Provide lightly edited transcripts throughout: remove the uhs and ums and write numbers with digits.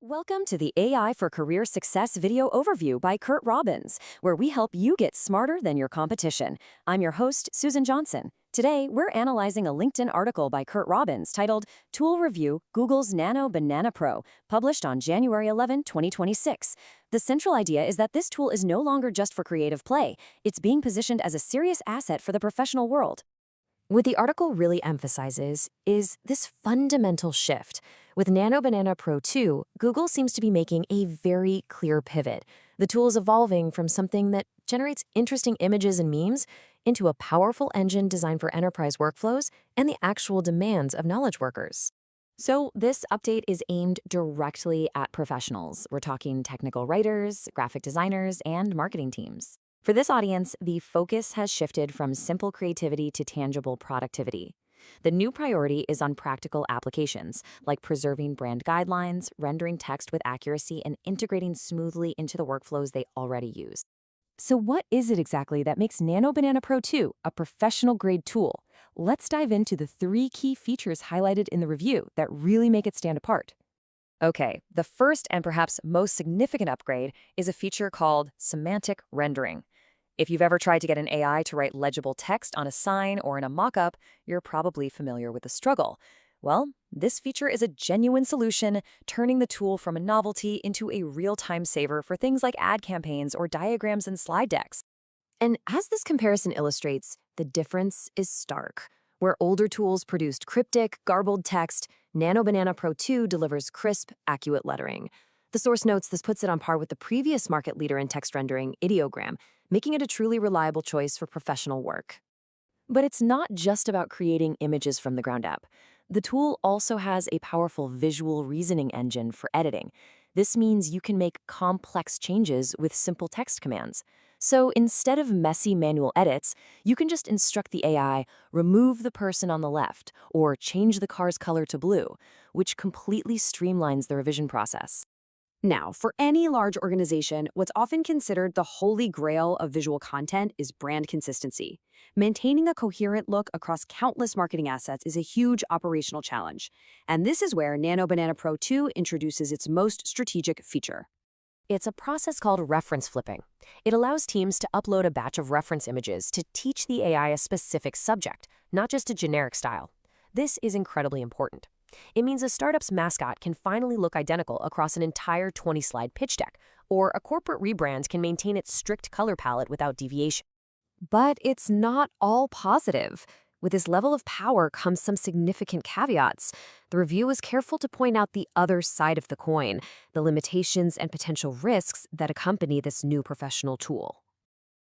Welcome to the AI for Career Success video overview by Curt Robbins, where we help you get smarter than your competition. I'm your host, Susan Johnson. Today, we're analyzing a LinkedIn article by Curt Robbins titled Tool Review Google's Nano Banana Pro, published on January 11, 2026. The central idea is that this tool is no longer just for creative play. It's being positioned as a serious asset for the professional world. What the article really emphasizes is this fundamental shift. With Nano Banana Pro 2, Google seems to be making a very clear pivot. The tool is evolving from something that generates interesting images and memes into a powerful engine designed for enterprise workflows and the actual demands of knowledge workers. So this update is aimed directly at professionals. We're talking technical writers, graphic designers, and marketing teams. For this audience, the focus has shifted from simple creativity to tangible productivity. The new priority is on practical applications, like preserving brand guidelines, rendering text with accuracy, and integrating smoothly into the workflows they already use. So what is it exactly that makes Nano Banana Pro 2 a professional-grade tool? Let's dive into the 3 key features highlighted in the review that really make it stand apart. Okay, the first and perhaps most significant upgrade is a feature called semantic rendering. If you've ever tried to get an AI to write legible text on a sign or in a mockup, you're probably familiar with the struggle. Well, this feature is a genuine solution, turning the tool from a novelty into a real-time saver for things like ad campaigns or diagrams and slide decks. And as this comparison illustrates, the difference is stark. Where older tools produced cryptic, garbled text, Nano Banana Pro 2 delivers crisp, accurate lettering. The source notes this puts it on par with the previous market leader in text rendering, ideogram, making it a truly reliable choice for professional work. But it's not just about creating images from the ground up. The tool also has a powerful visual reasoning engine for editing. This means you can make complex changes with simple text commands. So instead of messy manual edits, you can just instruct the AI, remove the person on the left, or change the car's color to blue, which completely streamlines the revision process. Now, for any large organization, what's often considered the holy grail of visual content is brand consistency. Maintaining a coherent look across countless marketing assets is a huge operational challenge. And this is where Nano Banana Pro 2 introduces its most strategic feature. It's a process called reference flipping. It allows teams to upload a batch of reference images to teach the AI a specific subject, not just a generic style. This is incredibly important. It means a startup's mascot can finally look identical across an entire 20-slide pitch deck, or a corporate rebrand can maintain its strict color palette without deviation. But it's not all positive. With this level of power comes some significant caveats. The review is careful to point out the other side of the coin, the limitations and potential risks that accompany this new professional tool.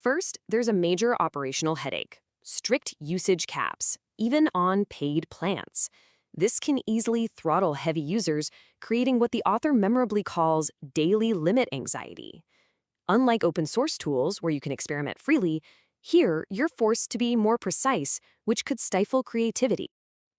First, there's a major operational headache: strict usage caps, even on paid plans. This can easily throttle heavy users, creating what the author memorably calls daily limit anxiety. Unlike open source tools where you can experiment freely, here you're forced to be more precise, which could stifle creativity.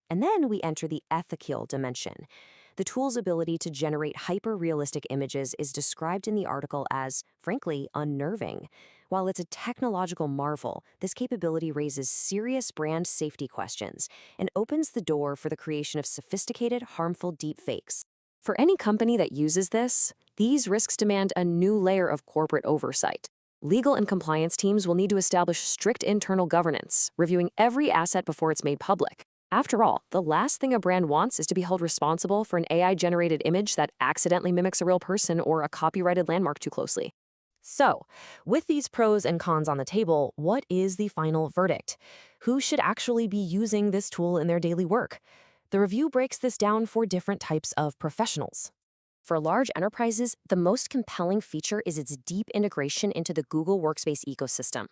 And then we enter the ethical dimension. The tool's ability to generate hyper-realistic images is described in the article as, frankly, unnerving. While it's a technological marvel, this capability raises serious brand safety questions and opens the door for the creation of sophisticated, harmful deepfakes. For any company that uses this, these risks demand a new layer of corporate oversight. Legal and compliance teams will need to establish strict internal governance, reviewing every asset before it's made public. After all, the last thing a brand wants is to be held responsible for an AI-generated image that accidentally mimics a real person or a copyrighted landmark too closely. So, with these pros and cons on the table, what is the final verdict? Who should actually be using this tool in their daily work? The review breaks this down for different types of professionals. For large enterprises, the most compelling feature is its deep integration into the Google Workspace ecosystem.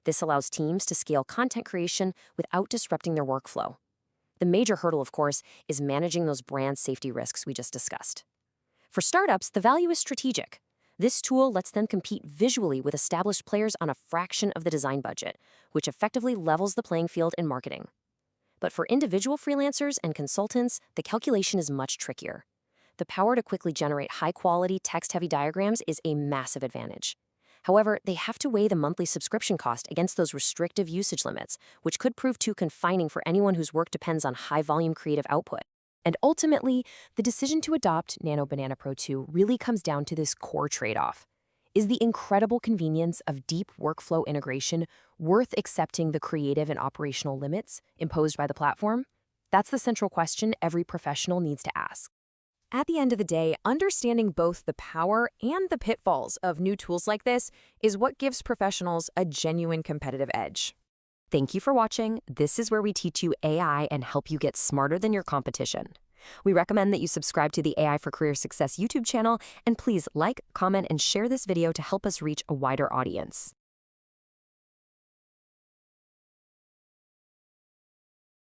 This allows teams to scale content creation without disrupting their workflow. The major hurdle, of course, is managing those brand safety risks we just discussed. For startups, the value is strategic. This tool lets them compete visually with established players on a fraction of the design budget, which effectively levels the playing field in marketing. But for individual freelancers and consultants, the calculation is much trickier. The power to quickly generate high-quality, text-heavy diagrams is a massive advantage. However, they have to weigh the monthly subscription cost against those restrictive usage limits, which could prove too confining for anyone whose work depends on high-volume creative output. And ultimately, the decision to adopt Nano Banana Pro 2 really comes down to this core trade-off. Is the incredible convenience of deep workflow integration worth accepting the creative and operational limits imposed by the platform? That's the central question every professional needs to ask. At the end of the day, understanding both the power and the pitfalls of new tools like this is what gives professionals a genuine competitive edge. Thank you for watching. This is where we teach you AI and help you get smarter than your competition. We recommend that you subscribe to the AI for Career Success YouTube channel, and please like, comment, and share this video to help us reach a wider audience.